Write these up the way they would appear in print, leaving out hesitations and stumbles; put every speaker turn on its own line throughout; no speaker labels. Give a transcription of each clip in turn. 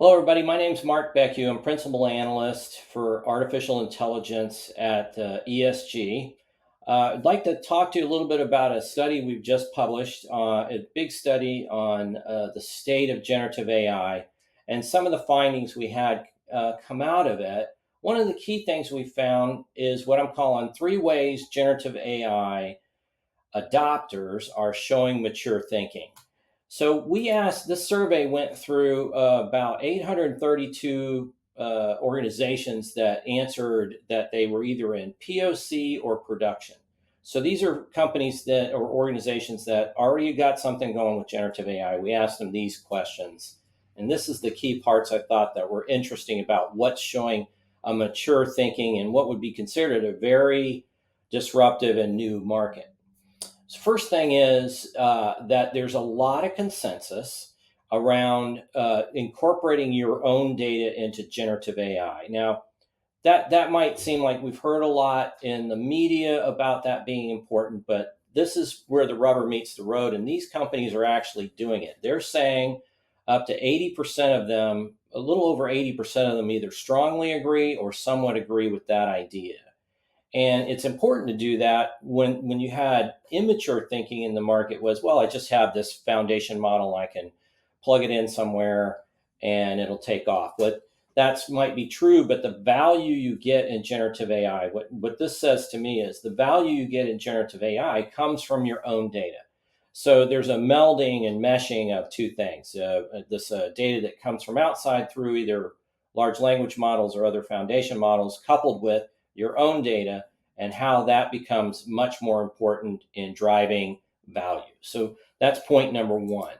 Hello, everybody. My name is Mark Beccue. I'm principal analyst for artificial intelligence at ESG. I'd like to talk to you a little bit about a study we've just published, a big study on the state of generative AI and some of the findings we had come out of it. One of the key things we found is what I'm calling 3 ways generative AI adopters are showing mature thinking. So this survey went through about 832 organizations that answered that they were either in POC or production. So these are companies that or organizations that already got something going with generative AI. We asked them these questions. And this is the key parts I thought that were interesting about what's showing a mature thinking and what would be considered a very disruptive and new market. So first thing is that there's a lot of consensus around incorporating your own data into generative AI. Now, that might seem like we've heard a lot in the media about that being important, but this is where the rubber meets the road, and these companies are actually doing it. They're saying up to 80% of them, a little over 80% of them either strongly agree or somewhat agree with that idea. And it's important to do that when you had immature thinking in the market was, well, I just have this foundation model, I can plug it in somewhere and it'll take off. But that might be true, but the value you get in generative AI, what this says to me is the value you get in generative AI comes from your own data. So there's a melding and meshing of two things. This data that comes from outside through either large language models or other foundation models, coupled with your own data and how that becomes much more important in driving value. So that's point number one.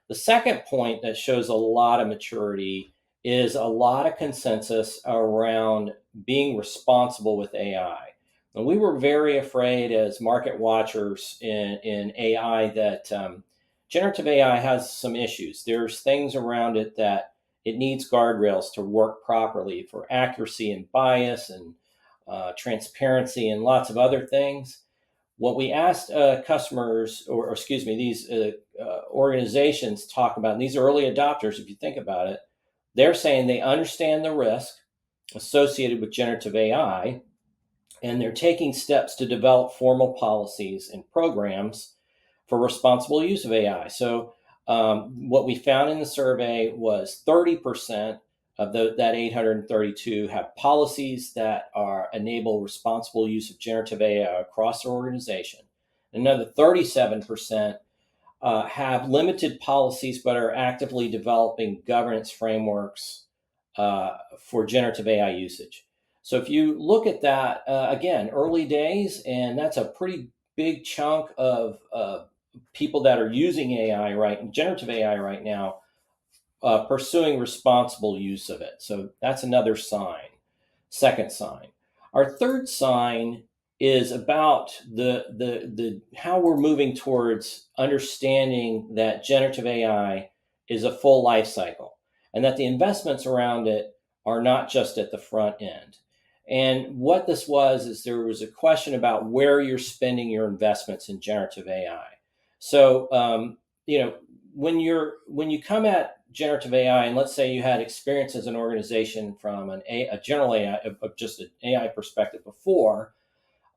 The second point that shows a lot of maturity is a lot of consensus around being responsible with AI. And we were very afraid as market watchers in AI that generative AI has some issues. There's things around it that it needs guardrails to work properly for accuracy and bias and transparency and lots of other things. What we asked customers, or excuse me, these organizations talk about, and these early adopters, if you think about it, they're saying they understand the risk associated with generative AI, and they're taking steps to develop formal policies and programs for responsible use of AI. So what we found in the survey was 30% of that 832 have policies that enable responsible use of generative AI across their organization. Another 37% have limited policies but are actively developing governance frameworks for generative AI usage. So if you look at that, again, early days, and that's a pretty big chunk of people that are using generative AI right now, pursuing responsible use of it. So that's another sign. Second sign. Our third sign is about the how we're moving towards understanding that generative AI is a full life cycle, and that the investments around it are not just at the front end. And what this was is there was a question about where you're spending your investments in generative AI. So when you come at generative AI, and let's say you had experience as an organization from a general AI, of just an AI perspective before,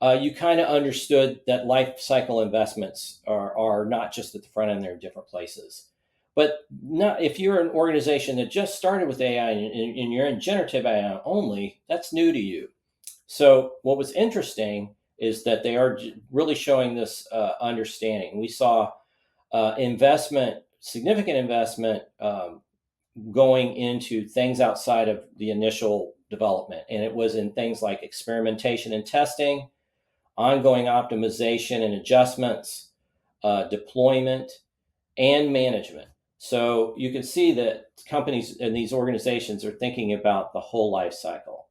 you kind of understood that life cycle investments are not just at the front end, they're in different places. But if you're an organization that just started with AI and you're in generative AI only, that's new to you. So what was interesting is that they are really showing this understanding. We saw significant investment going into things outside of the initial development. And it was in things like experimentation and testing, ongoing optimization and adjustments, deployment, and management. So you can see that companies and these organizations are thinking about the whole life cycle.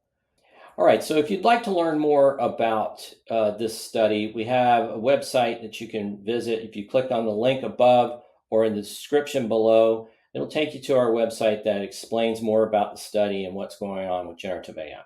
All right, so if you'd like to learn more about this study, we have a website that you can visit. If you click on the link above or in the description below, it'll take you to our website that explains more about the study and what's going on with generative AI.